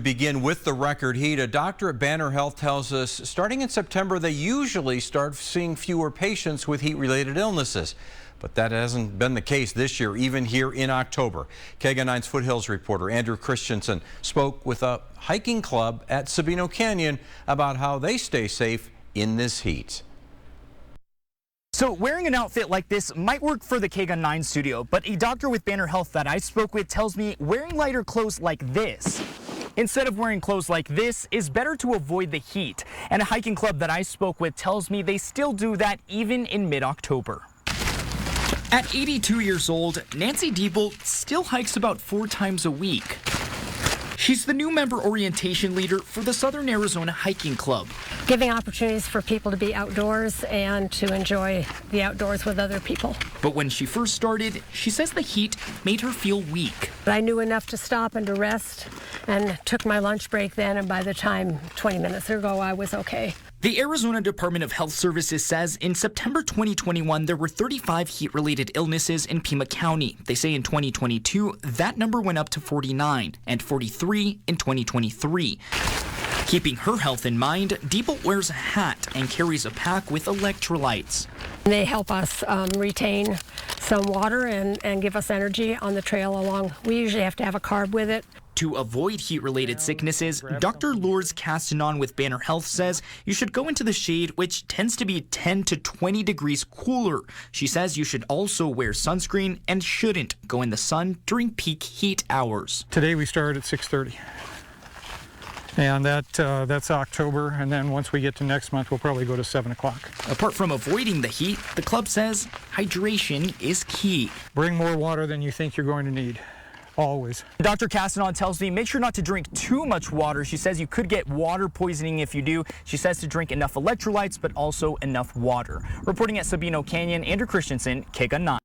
begin with the record heat. A doctor at Banner Health tells us starting in September, they usually start seeing fewer patients with heat-related illnesses. But that hasn't been the case this year, even here in October. KGUN 9's Foothills reporter Andrew Christensen spoke with a hiking club at Sabino Canyon about how they stay safe in this heat. So wearing an outfit like this might work for the KGUN 9 studio, but a doctor with Banner Health that I spoke with tells me wearing lighter clothes like this instead of wearing clothes like this is better to avoid the heat. And a hiking club that I spoke with tells me they still do that even in mid-October. At 82 years old, Nancy Diebel still hikes about 4 times a week. She's the new member orientation leader for the Southern Arizona Hiking Club. Giving opportunities for people to be outdoors and to enjoy the outdoors with other people. But when she first started, she says the heat made her feel weak. I knew enough to stop and to rest and took my lunch break then, and by the time 20 minutes ago I was okay. The Arizona Department of Health Services says in September 2021, there were 35 heat-related illnesses in Pima County. They say in 2022, that number went up to 49 and 43 in 2023. Keeping her health in mind, Diebel wears a hat and carries a pack with electrolytes. They help us retain some water and give us energy on the trail along. We usually have to have a carb with it. To avoid heat-related sicknesses, Dr. Lourdes Castanon with Banner Health says you should go into the shade, which tends to be 10 to 20 degrees cooler. She says you should also wear sunscreen and shouldn't go in the sun during peak heat hours. Today we started at 6:30. And that's October, and then once we get to next month, we'll probably go to 7 o'clock. Apart from avoiding the heat, the club says hydration is key. Bring more water than you think you're going to need, always. Dr. Castanon tells me make sure not to drink too much water. She says you could get water poisoning if you do. She says to drink enough electrolytes, but also enough water. Reporting at Sabino Canyon, Andrew Christensen, KGUN 9.